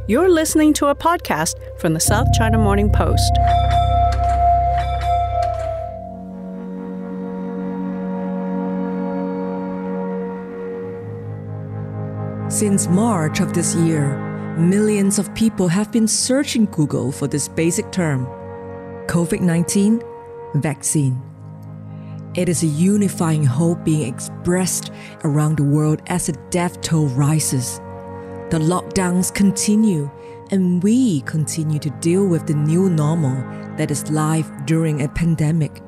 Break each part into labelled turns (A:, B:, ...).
A: You're listening to a podcast from the South China Morning Post.
B: Since March of this year, millions of people have been searching Google for this basic term, Covid-19 vaccine. It is a unifying hope being expressed around the world as the death toll rises. The lockdowns continue, and we continue to deal with the new normal that is life during a pandemic.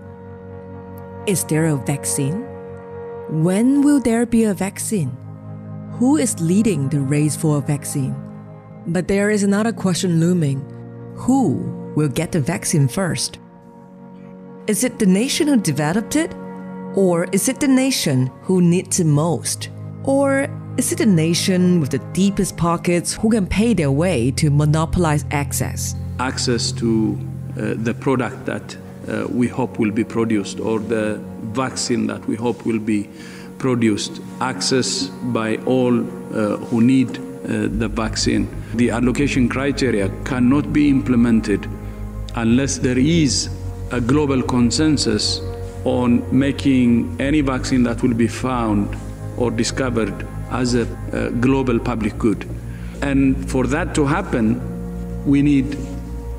B: Is there a vaccine? When will there be a vaccine? Who is leading the race for a vaccine? But there is another question looming. Who will get the vaccine first? Is it the nation who developed it? Or is it the nation who needs it most? Or is it the nation with the deepest pockets who can pay their way to monopolize access?
C: Access to the product that we hope will be produced, or the vaccine that we hope will be produced. Access by all who need the vaccine. The allocation criteria cannot be implemented unless there is a global consensus on making any vaccine that will be found or discovered as a global public good. And for that to happen, we need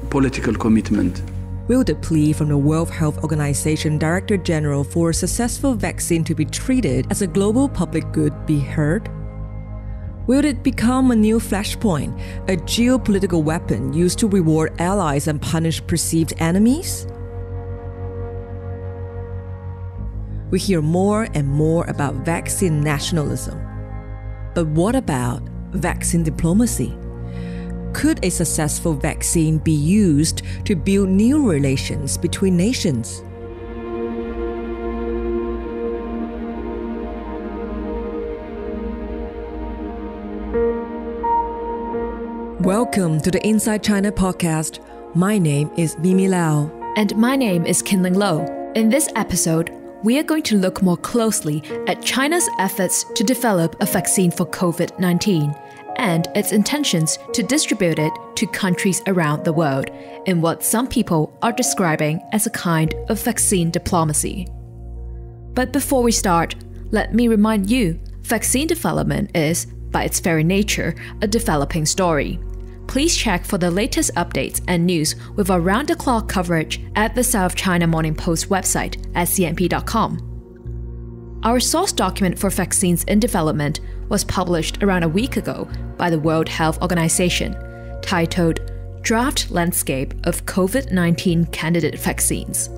C: political commitment.
B: Will the plea from the World Health Organization Director General for a successful vaccine to be treated as a global public good be heard? Will it become a new flashpoint, a geopolitical weapon used to reward allies and punish perceived enemies? We hear more and more about vaccine nationalism. But what about vaccine diplomacy? Could a successful vaccine be used to build new relations between nations? Welcome to the Inside China podcast. My name is Mimi Lau.
D: And my name is Kinling Lo. In this episode, we are going to look more closely at China's efforts to develop a vaccine for COVID-19 and its intentions to distribute it to countries around the world in what some people are describing as a kind of vaccine diplomacy. But before we start, let me remind you, vaccine development is, by its very nature, a developing story. Please check for the latest updates and news with our round-the-clock coverage at the South China Morning Post website at cnp.com. Our source document for vaccines in development was published around a week ago by the World Health Organization, titled Draft Landscape of COVID-19 Candidate Vaccines.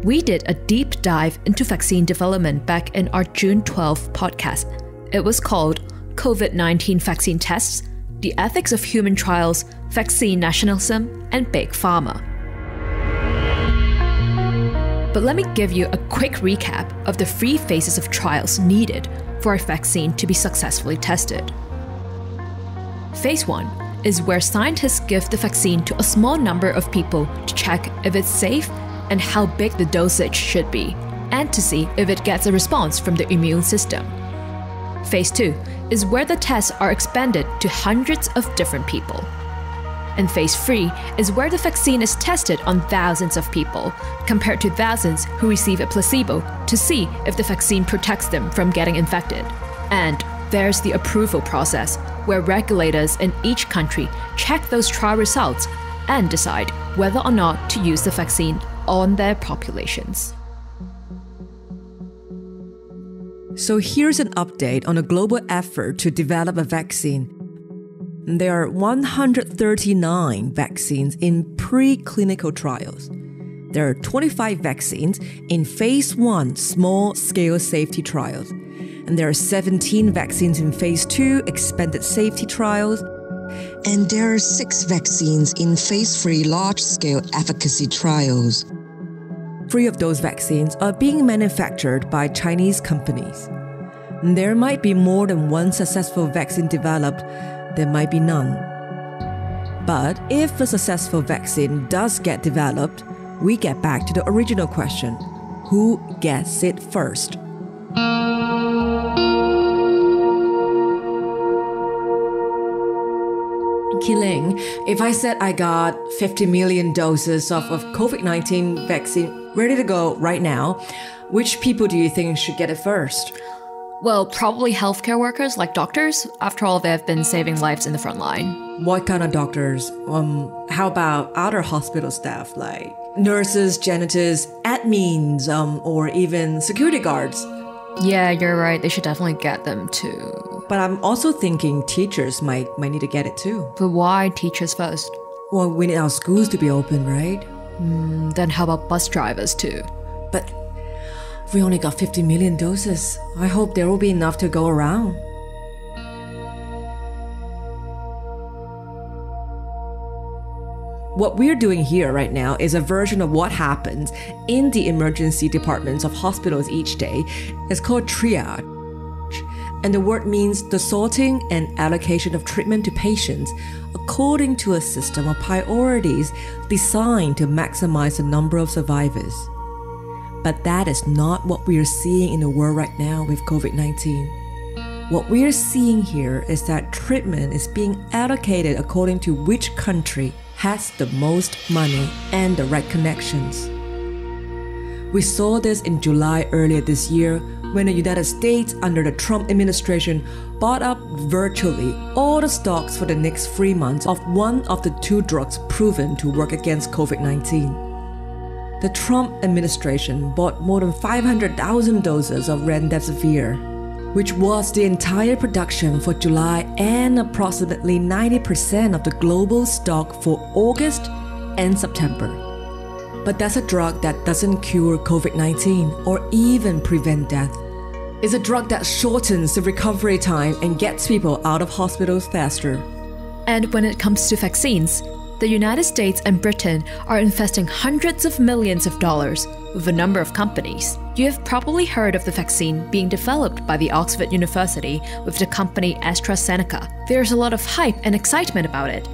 D: We did a deep dive into vaccine development back in our June 12 podcast. It was called COVID-19 Vaccine Tests, The Ethics of Human Trials, Vaccine Nationalism, and Big Pharma. But let me give you a quick recap of the 3 phases of trials needed for a vaccine to be successfully tested. Phase 1 is where scientists give the vaccine to a small number of people to check if it's safe and how big the dosage should be, and to see if it gets a response from the immune system. Phase 2 is where the tests are expanded to hundreds of different people. And Phase 3 is where the vaccine is tested on thousands of people, compared to thousands who receive a placebo, to see if the vaccine protects them from getting infected. And there's the approval process, where regulators in each country check those trial results and decide whether or not to use the vaccine on their populations.
B: So here's an update on a global effort to develop a vaccine. There are 139 vaccines in preclinical trials. There are 25 vaccines in Phase 1 small-scale safety trials. And there are 17 vaccines in Phase 2 expanded safety trials.
E: And there are 6 vaccines in Phase 3 large-scale efficacy trials.
B: 3 of those vaccines are being manufactured by Chinese companies. There might be more than one successful vaccine developed, there might be none. But if a successful vaccine does get developed, we get back to the original question: who gets it first? Kinling, if I said I got 50 million doses of COVID-19 vaccine ready to go right now, which people do you think should get it first?
D: Well, probably healthcare workers like doctors. After all, they have been saving lives in the front line.
B: What kind of doctors? How about other hospital staff like nurses, janitors, admins, or even security guards?
D: Yeah, you're right. They should definitely get them too.
B: But I'm also thinking teachers might need to get it too.
D: But why teachers first?
B: Well, we need our schools to be open, right?
D: Then how about bus drivers too?
B: But we only got 50 million doses. I hope there will be enough to go around. What we're doing here right now is a version of what happens in the emergency departments of hospitals each day. It's called Triad. And the word means the sorting and allocation of treatment to patients according to a system of priorities designed to maximize the number of survivors. But that is not what we are seeing in the world right now with COVID-19. What we are seeing here is that treatment is being allocated according to which country has the most money and the right connections. We saw this in July earlier this year when the United States under the Trump administration bought up virtually all the stocks for the next 3 months of one of the 2 drugs proven to work against COVID-19. The Trump administration bought more than 500,000 doses of remdesivir, which was the entire production for July and approximately 90% of the global stock for August and September. But that's a drug that doesn't cure COVID-19 or even prevent death. It's a drug that shortens the recovery time and gets people out of hospitals faster.
D: And when it comes to vaccines, the United States and Britain are investing hundreds of millions of dollars with a number of companies. You have probably heard of the vaccine being developed by the Oxford University with the company AstraZeneca. There's a lot of hype and excitement about it,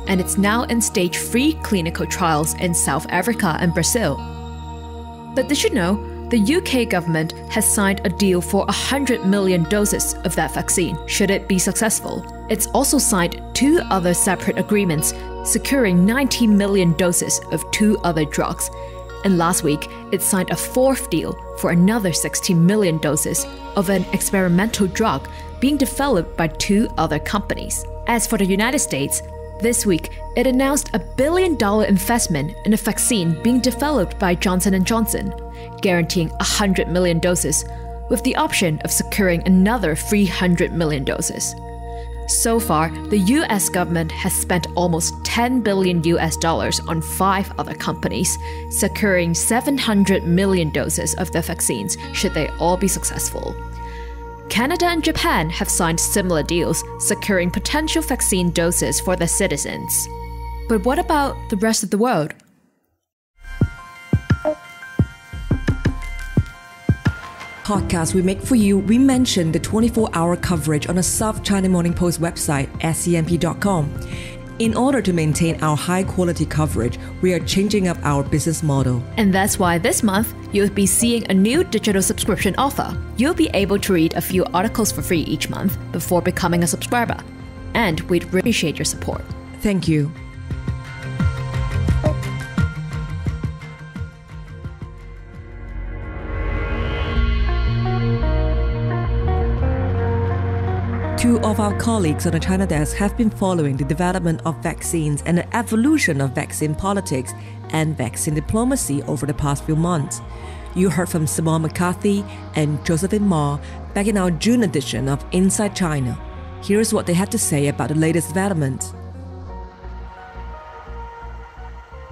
D: and it's now in stage 3 clinical trials in South Africa and Brazil. But did you know, the UK government has signed a deal for 100 million doses of that vaccine, should it be successful. It's also signed 2 other separate agreements securing 90 million doses of 2 other drugs. And last week, it signed a 4th deal for another 60 million doses of an experimental drug being developed by 2 other companies. As for the United States, this week, it announced a $1 billion investment in a vaccine being developed by Johnson & Johnson, guaranteeing 100 million doses, with the option of securing another 300 million doses. So far, the US government has spent almost $10 billion on 5 other companies, securing 700 million doses of the vaccines should they all be successful. Canada and Japan have signed similar deals, securing potential vaccine doses for their citizens. But what about the rest of the world?
B: Podcast we make for you, we mentioned the 24-hour coverage on the South China Morning Post website, scmp.com. In order to maintain our high-quality coverage, we are changing up our business model.
D: And that's why this month, you'll be seeing a new digital subscription offer. You'll be able to read a few articles for free each month before becoming a subscriber. And we'd really appreciate your support.
B: Thank you. Two of our colleagues on the China desk have been following the development of vaccines and the evolution of vaccine politics and vaccine diplomacy over the past few months. You heard from Simone McCarthy and Josephine Ma back in our June edition of Inside China. Here's what they had to say about the latest developments.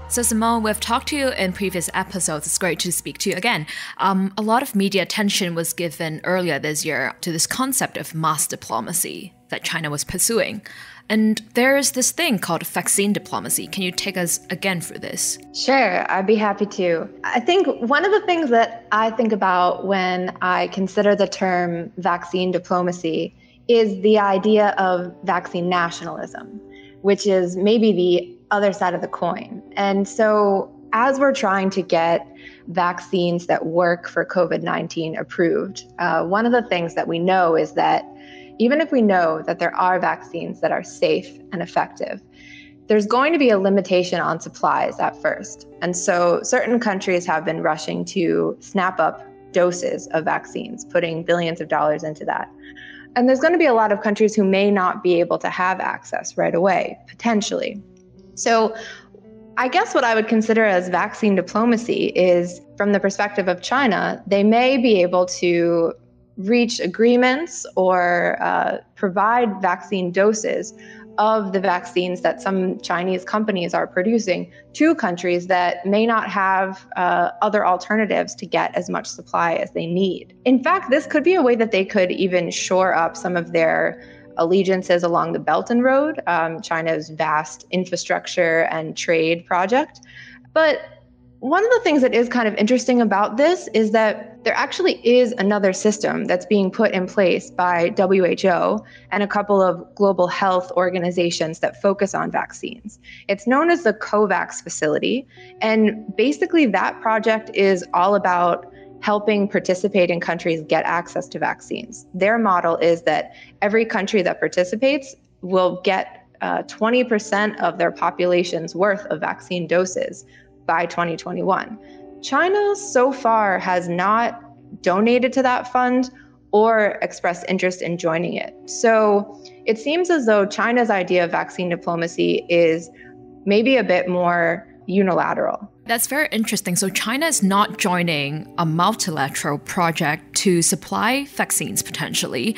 D: So Simone, we've talked to you in previous episodes. It's great to speak to you again. A lot of media attention was given earlier this year to this concept of mass diplomacy that China was pursuing. And there is this thing called vaccine diplomacy. Can you take us again through this?
F: Sure, I'd be happy to. I think one of the things that I think about when I consider the term vaccine diplomacy is the idea of vaccine nationalism, which is maybe the other side of the coin. And so as we're trying to get vaccines that work for COVID-19 approved, one of the things that we know is that even if we know that there are vaccines that are safe and effective, there's going to be a limitation on supplies at first. And so certain countries have been rushing to snap up doses of vaccines, putting billions of dollars into that. And there's going to be a lot of countries who may not be able to have access right away, potentially. So I guess what I would consider as vaccine diplomacy is, from the perspective of China, they may be able to reach agreements or provide vaccine doses of the vaccines that some Chinese companies are producing to countries that may not have other alternatives to get as much supply as they need. In fact, this could be a way that they could even shore up some of their allegiances along the Belt and Road, China's vast infrastructure and trade project. But one of the things that is kind of interesting about this is that there actually is another system that's being put in place by WHO and a couple of global health organizations that focus on vaccines. It's known as the COVAX facility. And basically that project is all about helping participating countries get access to vaccines. Their model is that every country that participates will get 20% of their population's worth of vaccine doses by 2021. China so far has not donated to that fund or expressed interest in joining it. So it seems as though China's idea of vaccine diplomacy is maybe a bit more unilateral.
D: That's very interesting. So China is not joining a multilateral project to supply vaccines potentially.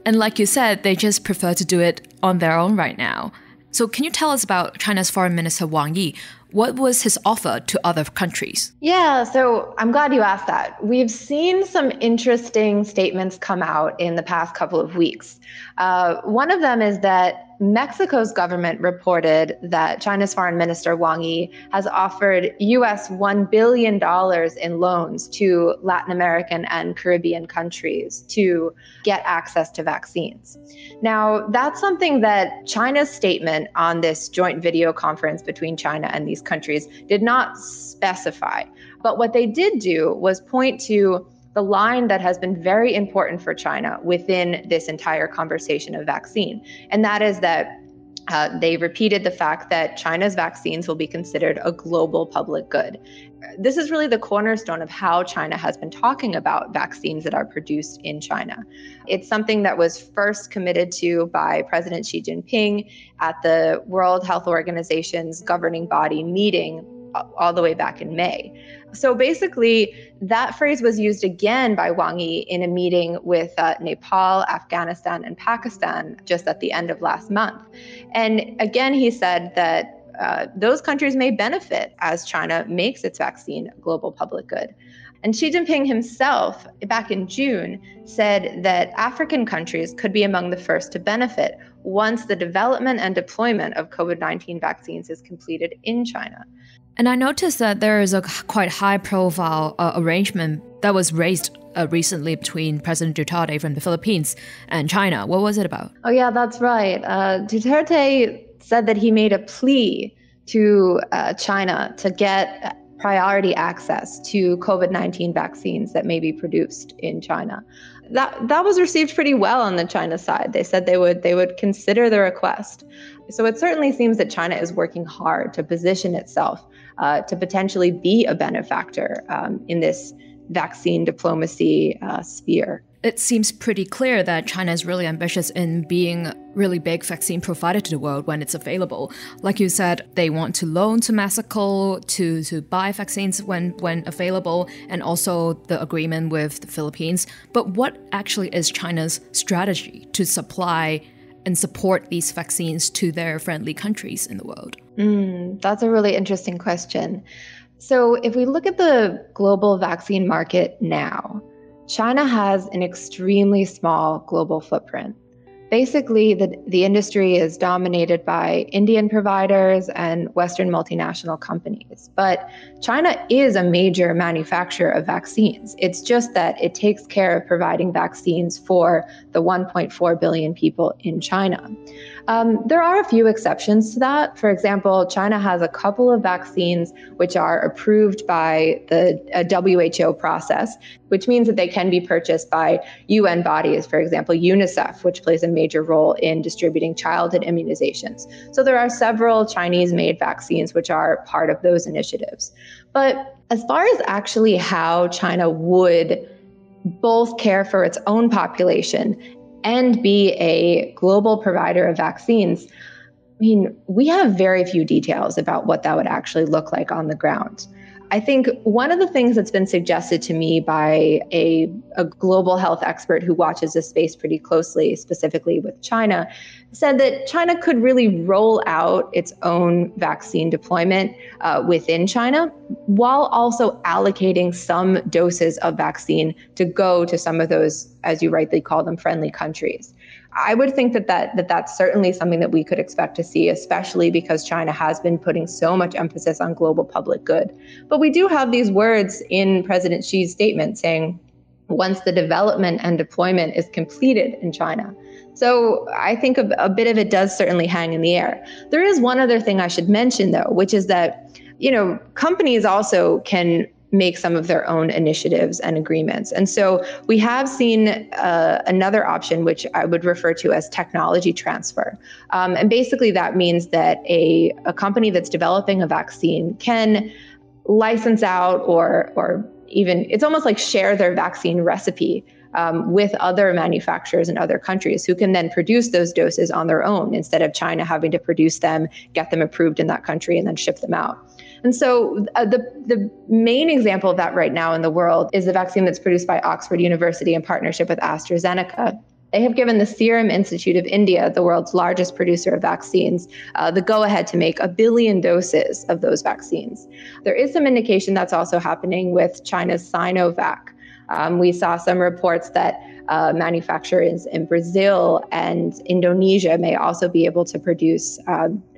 D: And like you said, they just prefer to do it on their own right now. So can you tell us about China's Foreign Minister Wang Yi? What was his offer to other countries?
F: Yeah, so I'm glad you asked that. We've seen some interesting statements come out in the past couple of weeks. One of them is that Mexico's government reported that China's Foreign Minister Wang Yi has offered US $1 billion in loans to Latin American and Caribbean countries to get access to vaccines. Now, that's something that China's statement on this joint video conference between China and these countries did not specify. But what they did do was point to the line that has been very important for China within this entire conversation of vaccine. And that is that they repeated the fact that China's vaccines will be considered a global public good. This is really the cornerstone of how China has been talking about vaccines that are produced in China. It's something that was first committed to by President Xi Jinping at the World Health Organization's governing body meeting all the way back in May. So basically, that phrase was used again by Wang Yi in a meeting with Nepal, Afghanistan, and Pakistan just at the end of last month. And again, he said that those countries may benefit as China makes its vaccine a global public good. And Xi Jinping himself, back in June, said that African countries could be among the first to benefit once the development and deployment of COVID-19 vaccines is completed in China.
D: And I noticed that there is a quite high-profile arrangement that was raised recently between President Duterte from the Philippines and China. What was it about?
F: Oh, yeah, that's right. Duterte said that he made a plea to China to get priority access to COVID-19 vaccines that may be produced in China. That was received pretty well on the China side. They said they would consider the request. So it certainly seems that China is working hard to position itself to potentially be a benefactor in this vaccine diplomacy sphere.
D: It seems pretty clear that China is really ambitious in being a really big vaccine provider to the world when it's available. Like you said, they want to loan to Mexico to buy vaccines when available, and also the agreement with the Philippines. But what actually is China's strategy to supply and support these vaccines to their friendly countries in the world?
F: That's a really interesting question. So if we look at the global vaccine market now, China has an extremely small global footprint. Basically, the industry is dominated by Indian providers and Western multinational companies. But China is a major manufacturer of vaccines. It's just that it takes care of providing vaccines for the 1.4 billion people in China. There are a few exceptions to that. For example, China has a couple of vaccines which are approved by the WHO process, which means that they can be purchased by UN bodies, for example, UNICEF, which plays a major role in distributing childhood immunizations. So there are several Chinese-made vaccines which are part of those initiatives. But as far as actually how China would both care for its own population and be a global provider of vaccines, we have very few details about what that would actually look like on the ground. I think one of the things that's been suggested to me by a global health expert who watches this space pretty closely, specifically with China, said that China could really roll out its own vaccine deployment within China, while also allocating some doses of vaccine to go to some of those, as you rightly call them, friendly countries. I would think that's certainly something that we could expect to see, especially because China has been putting so much emphasis on global public good. But we do have these words in President Xi's statement saying, once the development and deployment is completed in China. So I think a bit of it does certainly hang in the air. There is one other thing I should mention, though, which is that, companies also can make some of their own initiatives and agreements. And so we have seen another option, which I would refer to as technology transfer. And basically that means that a company that's developing a vaccine can license out or even, it's almost like share their vaccine recipe with other manufacturers in other countries who can then produce those doses on their own instead of China having to produce them, get them approved in that country, and then ship them out. And so the main example of that right now in the world is the vaccine that's produced by Oxford University in partnership with AstraZeneca. They have given the Serum Institute of India, the world's largest producer of vaccines, the go-ahead to make 1 billion doses of those vaccines. There is some indication that's also happening with China's Sinovac. We saw some reports that manufacturers in Brazil and Indonesia may also be able to produce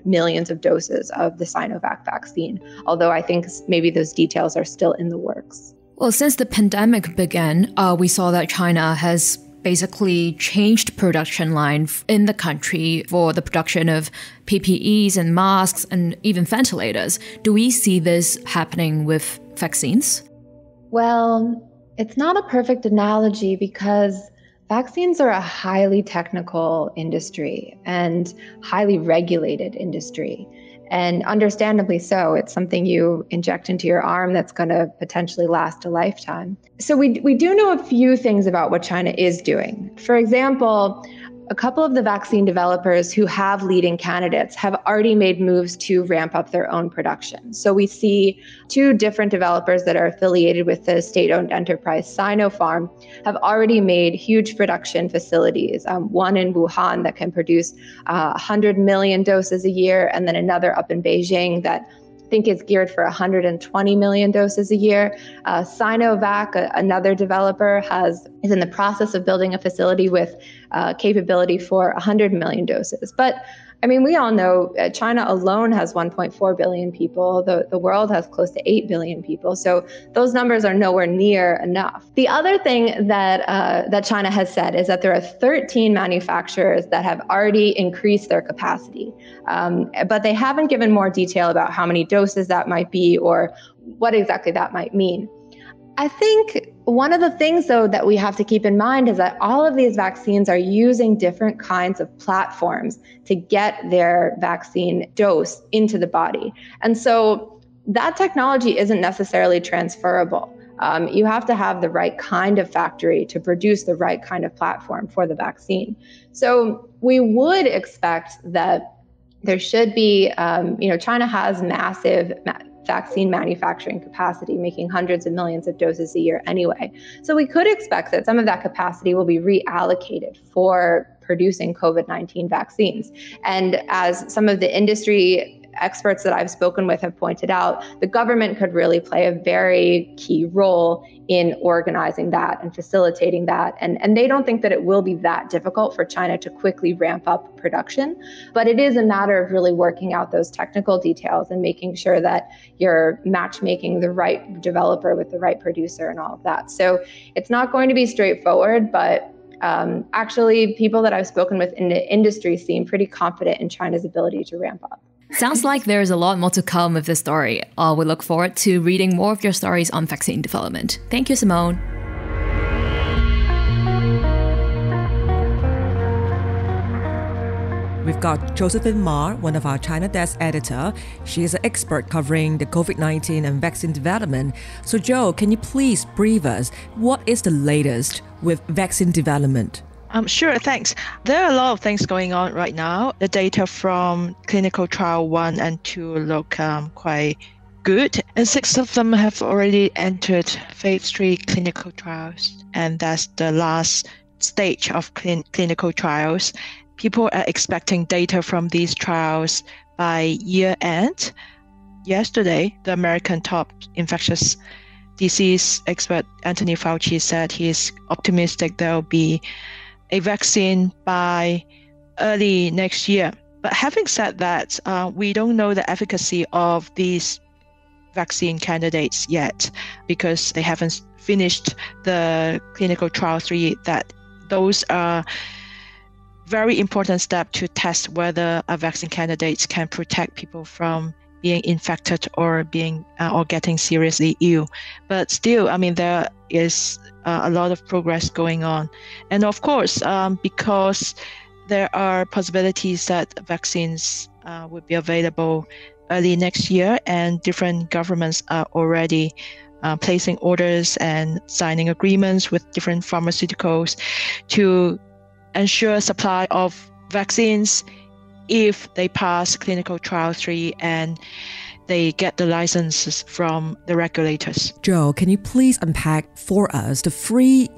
F: millions of doses of the Sinovac vaccine, although I think maybe those details are still in the works.
D: Well, since the pandemic began, we saw that China has basically changed production line in the country for the production of PPEs and masks and even ventilators. Do we see this happening with vaccines?
F: Well, it's not a perfect analogy because vaccines are a highly technical industry and highly regulated industry. And understandably so, it's something you inject into your arm that's going to potentially last a lifetime. So we do know a few things about what China is doing. For example, a couple of the vaccine developers who have leading candidates have already made moves to ramp up their own production. So we see 2 different developers that are affiliated with the state-owned enterprise Sinopharm have already made huge production facilities, one in Wuhan that can produce 100 million doses a year, and then another up in Beijing that I think is geared for 120 million doses a year. Sinovac, another developer, is in the process of building a facility with capability for 100 million doses. But I mean, we all know China alone has 1.4 billion people. The world has close to 8 billion people. So those numbers are nowhere near enough. The other thing that China has said is that there are 13 manufacturers that have already increased their capacity. But they haven't given more detail about how many doses that might be or what exactly that might mean. I think one of the things, though, that we have to keep in mind is that all of these vaccines are using different kinds of platforms to get their vaccine dose into the body. And so that technology isn't necessarily transferable. You have to have the right kind of factory to produce the right kind of platform for the vaccine. So we would expect that there should be, China has massive vaccine manufacturing capacity, making hundreds of millions of doses a year anyway. So we could expect that some of that capacity will be reallocated for producing COVID-19 vaccines. And as some of the industry experts that I've spoken with have pointed out, the government could really play a very key role in organizing that and facilitating that. And they don't think that it will be that difficult for China to quickly ramp up production. But it is a matter of really working out those technical details and making sure that you're matchmaking the right developer with the right producer and all of that. So it's not going to be straightforward, but actually, people that I've spoken with in the industry seem pretty confident in China's ability to ramp up.
D: Sounds like there's a lot more to come with this story. We look forward to reading more of your stories on vaccine development. Thank you, Simone.
B: We've got Josephine Ma, one of our China desk editor. She is an expert covering the COVID-19 and vaccine development. So Jo, can you please brief us? What is the latest with vaccine development?
G: Sure, thanks. There are a lot of things going on right now. The data from clinical trial 1 and 2 look quite good. And 6 of them have already entered phase 3 clinical trials. And that's the last stage of clinical trials. People are expecting data from these trials by year end. Yesterday, the American top infectious disease expert Anthony Fauci said he's optimistic there will be a vaccine by early next year. But having said that, we don't know the efficacy of these vaccine candidates yet because they haven't finished the clinical trial 3. That those are very important step to test whether a vaccine candidate can protect people from being infected or getting seriously ill. But still, I mean, there is a lot of progress going on. And of course, because there are possibilities that vaccines would be available early next year, and different governments are already placing orders and signing agreements with different pharmaceuticals to ensure supply of vaccines if they pass clinical trial 3 and they get the licenses from the regulators.
B: Jo, can you please unpack for us the 3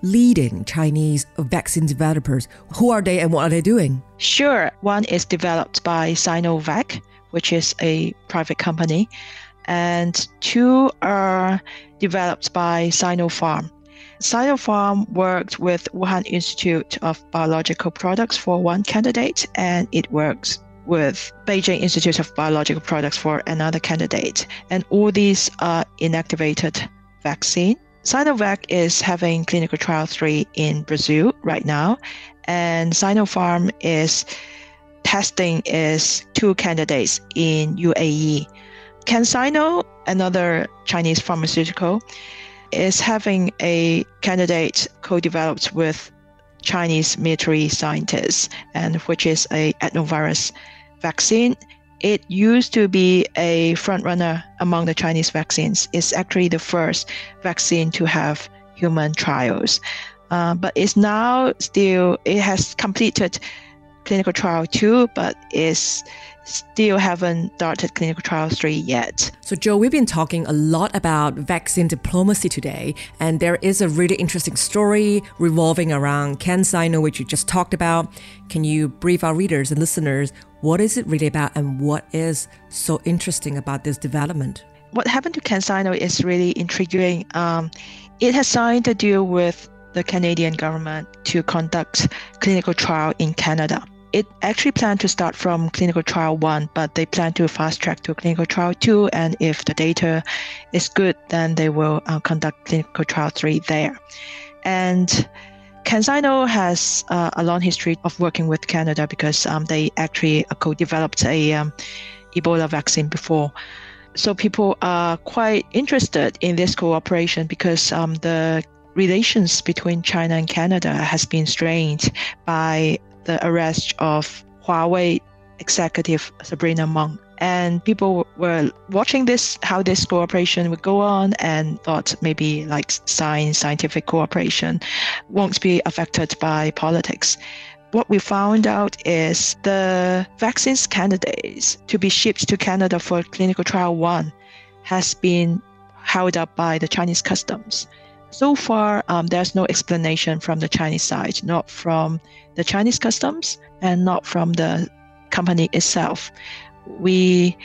B: leading Chinese vaccine developers? Who are they and what are they doing?
G: Sure. One is developed by Sinovac, which is a private company, and 2 are developed by Sinopharm. Sinopharm worked with Wuhan Institute of Biological Products for one candidate, and it works with Beijing Institute of Biological Products for another candidate. And all these are inactivated vaccine. Sinovac is having clinical trial 3 in Brazil right now, and Sinopharm is testing its 2 candidates in UAE. CanSino, another Chinese pharmaceutical, is having a candidate co-developed with Chinese military scientists, and which is a adenovirus vaccine. It used to be a front runner among the Chinese vaccines. It's actually the first vaccine to have human trials, but it's now it has completed clinical trial 2, but is still haven't started clinical trial 3 yet.
B: So Jo, we've been talking a lot about vaccine diplomacy today, and there is a really interesting story revolving around CanSino, which you just talked about. Can you brief our readers and listeners, what is it really about and what is so interesting about this development?
G: What happened to CanSino is really intriguing. It has signed a deal with the Canadian government to conduct clinical trial in Canada. It actually planned to start from clinical trial 1, but they plan to fast track to clinical trial 2. And if the data is good, then they will conduct clinical trial 3 there. And CanSino has a long history of working with Canada because they actually co-developed a Ebola vaccine before. So people are quite interested in this cooperation because the relations between China and Canada has been strained by the arrest of Huawei executive Sabrina Meng. And people were watching how this cooperation would go on and thought maybe like scientific cooperation won't be affected by politics. What we found out is the vaccines candidates to be shipped to Canada for clinical trial 1 has been held up by the Chinese customs. So far, there's no explanation from the Chinese side, not from the Chinese customs and not from the company itself. we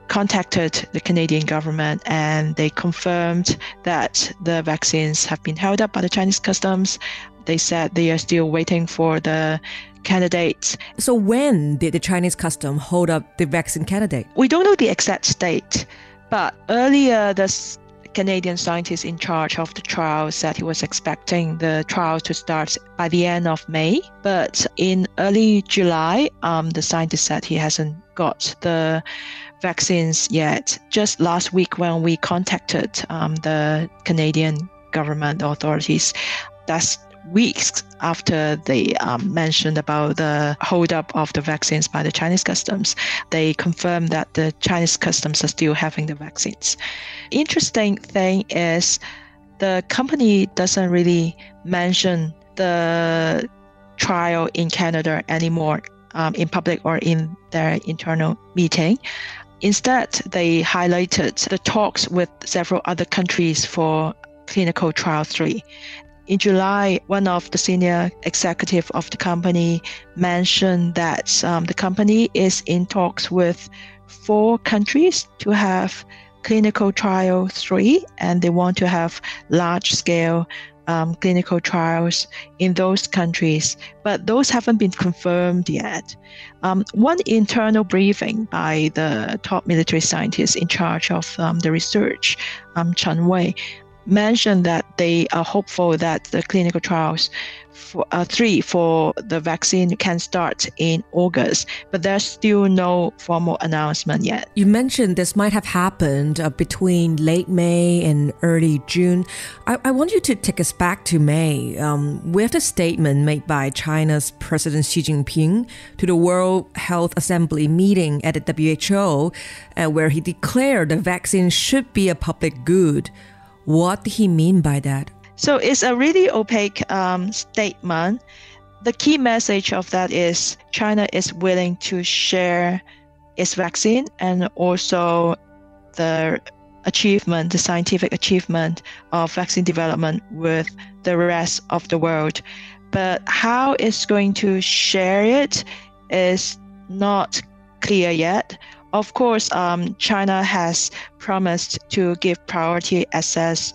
G: contacted the Canadian government, and they confirmed that the vaccines have been held up by the Chinese customs. They said they are still waiting for the candidates.
B: So when did the Chinese custom hold up the vaccine candidate?
G: We don't know the exact date, but earlier the Canadian scientist in charge of the trial said he was expecting the trial to start by the end of May. But in early July, the scientist said he hasn't got the vaccines yet. Just last week when we contacted the Canadian government authorities, that's weeks after they mentioned about the holdup of the vaccines by the Chinese customs, they confirmed that the Chinese customs are still having the vaccines. Interesting thing is the company doesn't really mention the trial in Canada anymore in public or in their internal meeting. Instead, they highlighted the talks with several other countries for clinical trial 3. In July, one of the senior executives of the company mentioned that the company is in talks with 4 countries to have clinical trial 3, and they want to have large-scale clinical trials in those countries, but those haven't been confirmed yet. One internal briefing by the top military scientist in charge of the research, Chen Wei, mentioned that they are hopeful that the clinical trials for 3 for the vaccine can start in August, but there's still no formal announcement yet.
B: You mentioned this might have happened between late May and early June. I want you to take us back to May with a statement made by China's President Xi Jinping to the World Health Assembly meeting at the WHO, where he declared the vaccine should be a public good. What did he mean by that?
G: So it's a really opaque statement. The key message of that is China is willing to share its vaccine and also the achievement, the scientific achievement of vaccine development with the rest of the world. But how it's going to share it is not clear yet. Of course, China has promised to give priority access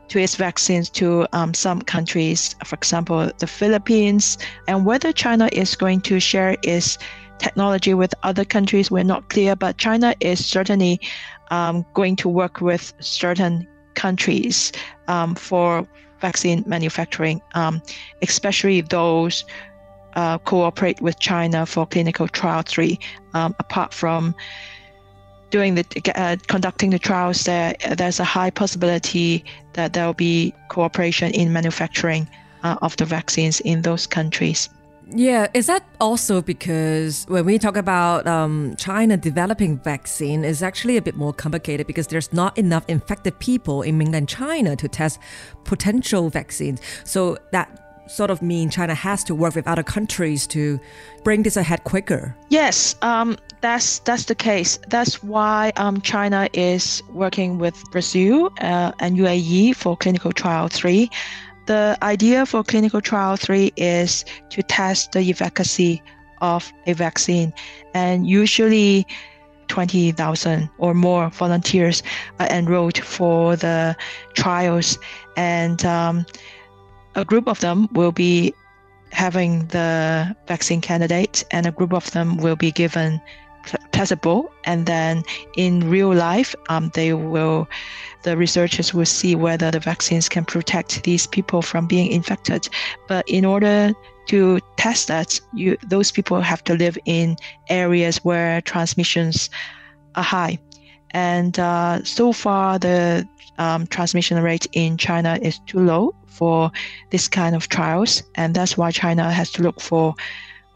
G: to its vaccines to some countries, for example, the Philippines. And whether China is going to share its technology with other countries, we're not clear, but China is certainly going to work with certain countries for vaccine manufacturing, especially those cooperate with China for clinical trial 3. Apart from conducting the trials, there's a high possibility that there will be cooperation in manufacturing of the vaccines in those countries.
B: Yeah, is that also because when we talk about China developing vaccine, it's actually a bit more complicated because there's not enough infected people in mainland China to test potential vaccines. So that sort of means China has to work with other countries to bring this ahead quicker.
G: Yes, that's the case. That's why China is working with Brazil and UAE for clinical trial 3. The idea for clinical trial 3 is to test the efficacy of a vaccine, and usually 20,000 or more volunteers are enrolled for the trials, and a group of them will be having the vaccine candidate, and a group of them will be given placebo, and then in real life, the researchers will see whether the vaccines can protect these people from being infected. But in order to test that, those people have to live in areas where transmissions are high. And so far, the transmission rate in China is too low for this kind of trials, and that's why China has to look for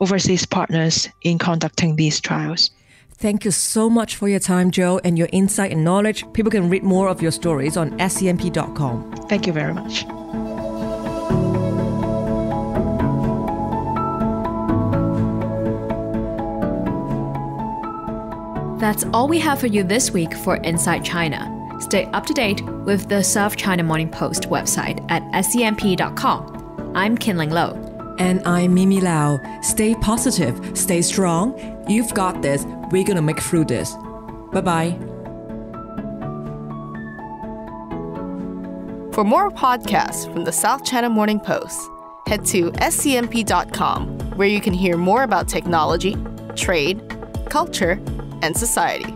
G: overseas partners in conducting these trials.
B: Thank you so much for your time, Jo, and your insight and knowledge. People can read more of your stories on scmp.com.
G: Thank you very much.
D: That's all we have for you this week for Inside China. Stay up to date with the South China Morning Post website at scmp.com. I'm Kinling Lo.
B: And I'm Mimi Lau. Stay positive, stay strong. You've got this. we're going to make through this. Bye-bye.
H: For more podcasts from the South China Morning Post, head to scmp.com, where you can hear more about technology, trade, culture, and society.